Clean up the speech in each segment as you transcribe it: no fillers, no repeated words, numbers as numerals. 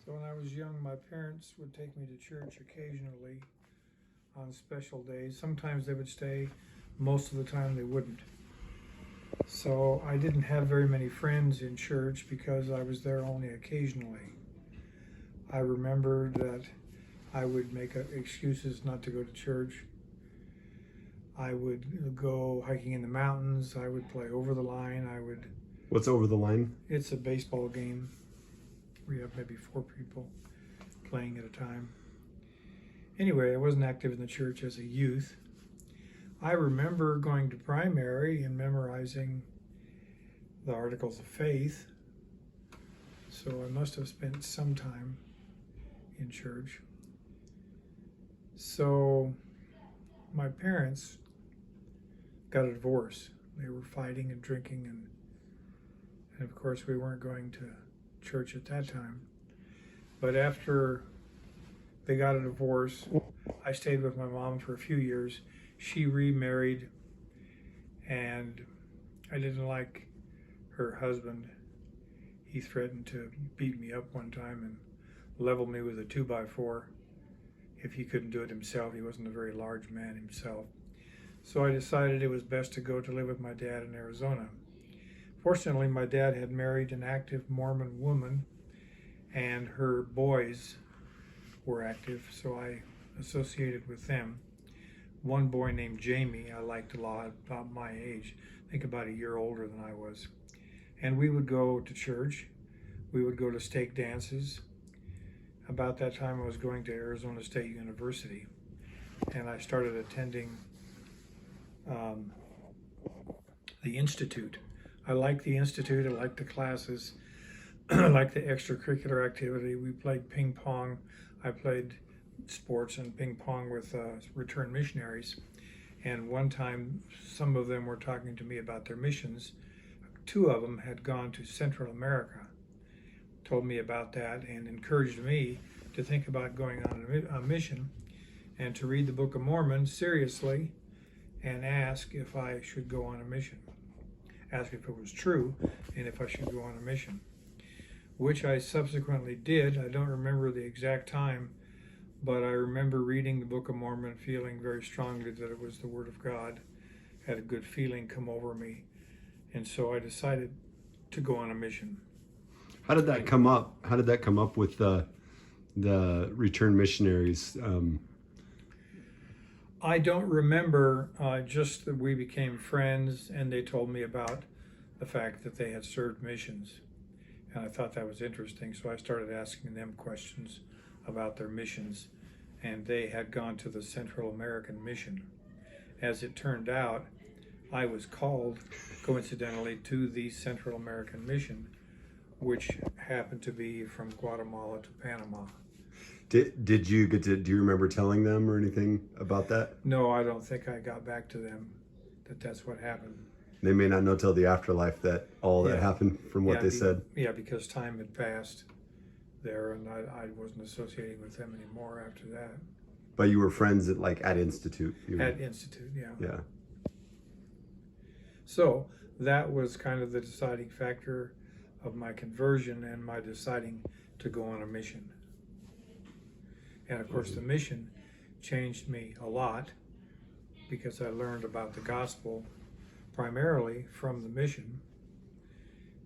So when I was young, my parents would take me to church occasionally on special days. Sometimes they would stay, most of the time they wouldn't. So I didn't have very many friends in church because I was there only occasionally. I remember that I would make excuses not to go to church. I would go hiking in the mountains. I would play over the line. What's over the line? It's a baseball game. We have maybe 4 people playing at a time. Anyway, I wasn't active in the church as a youth. I remember going to primary and memorizing the Articles of Faith. So I must have spent some time in church. So my parents got a divorce. They were fighting and drinking, and of course we weren't going to church at that time. But after they got a divorce, I stayed with my mom for a few years. She remarried, and I didn't like her husband. He threatened to beat me up one time and level me with a 2x4 if he couldn't do it himself. He wasn't a very large man himself. So I decided it was best to go to live with my dad in Arizona. Fortunately, my dad had married an active Mormon woman, and her boys were active, so I associated with them. One boy named Jamie I liked a lot, about my age, I think about a year older than I was. And we would go to church. We would go to stake dances. About that time I was going to Arizona State University, and I started attending the Institute. I liked the Institute, I liked the classes, I liked the extracurricular activity. We played ping pong. I played sports and ping pong with returned missionaries. And one time, some of them were talking to me about their missions. 2 of them had gone to Central America, told me about that, and encouraged me to think about going on a mission and to read the Book of Mormon seriously and ask if I should go on a mission. Ask if it was true and if I should go on a mission, which I subsequently did. I don't remember the exact time, but I remember reading the Book of Mormon, feeling very strongly that it was the Word of God. Had a good feeling come over me, and so I decided to go on a mission. How did that come up? How did that come up with the returned missionaries? I don't remember, just that we became friends and they told me about the fact that they had served missions. And I thought that was interesting, so I started asking them questions about their missions. And they had gone to the Central American mission. As it turned out, I was called, coincidentally, to the Central American mission, which happened to be from Guatemala to Panama. Did you get to, do you remember telling them or anything about that? No, I don't think I got back to them that that's what happened. They may not know till the afterlife that all that happened from what they said. Yeah, because time had passed there, and I wasn't associating with them anymore after that. But you were friends at Institute. At Institute, yeah. Yeah. So that was kind of the deciding factor of my conversion and my deciding to go on a mission. And of course, the mission changed me a lot because I learned about the gospel primarily from the mission.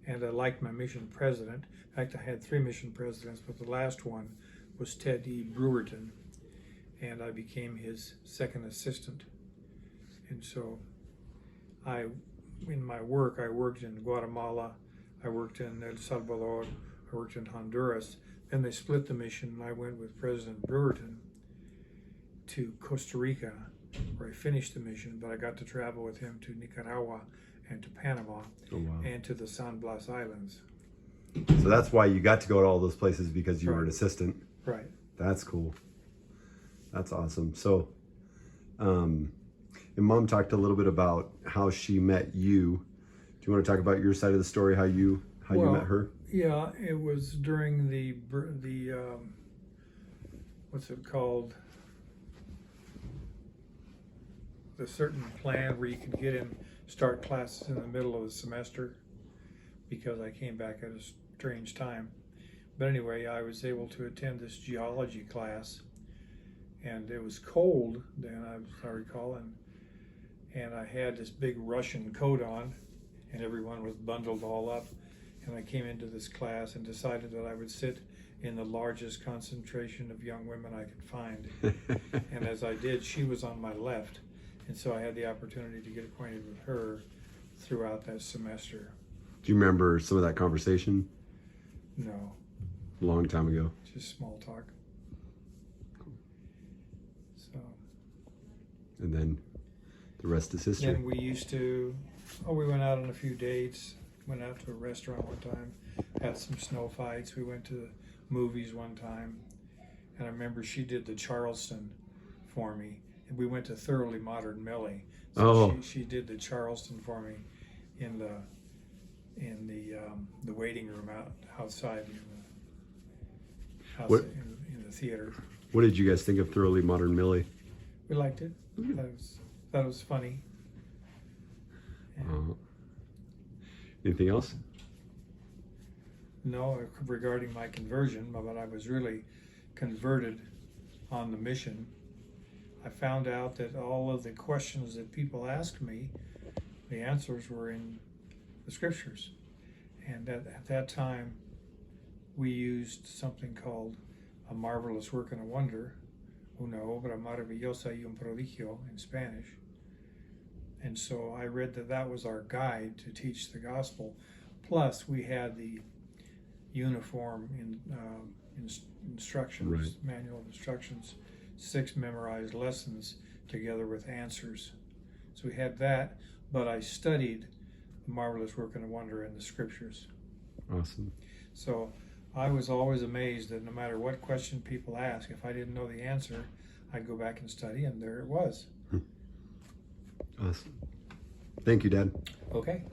And I liked my mission president. In fact, I had 3 mission presidents, but the last one was Ted E. Brewerton, and I became his second assistant. And so in my work, I worked in Guatemala, I worked in El Salvador, I worked in Honduras. Then they split the mission, and I went with President Brewerton to Costa Rica, where I finished the mission, but I got to travel with him to Nicaragua and to Panama. Oh, wow. And to the San Blas Islands. So that's why you got to go to all those places, because you were an assistant. Right. That's cool. That's awesome. So, and Mom talked a little bit about how she met you. Do you want to talk about your side of the story, how you met her? Yeah, it was during the what's it called? The certain plan where you could get in, start classes in the middle of the semester, because I came back at a strange time. But anyway, I was able to attend this geology class, and it was cold then, I recall, and I had this big Russian coat on, and everyone was bundled all up. And I came into this class and decided that I would sit in the largest concentration of young women I could find. And as I did, she was on my left. And so I had the opportunity to get acquainted with her throughout that semester. Do you remember some of that conversation? No. A long time ago. Just small talk. So. And then the rest is history. Then we used to, we went out on a few dates. Went out to a restaurant one time, had some snow fights. We went to the movies one time, and I remember she did the Charleston for me, and we went to Thoroughly Modern Millie. So she did the Charleston for me in the waiting room outside in the theater. What did you guys think of Thoroughly Modern Millie? We liked it. Thought it was funny. Anything else? No, regarding my conversion, but I was really converted on the mission. I found out that all of the questions that people asked me, the answers were in the scriptures. And at that time, we used something called a marvelous work and a wonder, una obra maravillosa y un prodigio in Spanish. And so I read that was our guide to teach the gospel. Plus, we had the uniform instructions, right. Manual of instructions, 6 memorized lessons together with answers. So we had that, but I studied the marvelous work and a wonder in the scriptures. Awesome. So I was always amazed that no matter what question people ask, if I didn't know the answer, I'd go back and study, and there it was. Awesome. Thank you, Dad. Okay.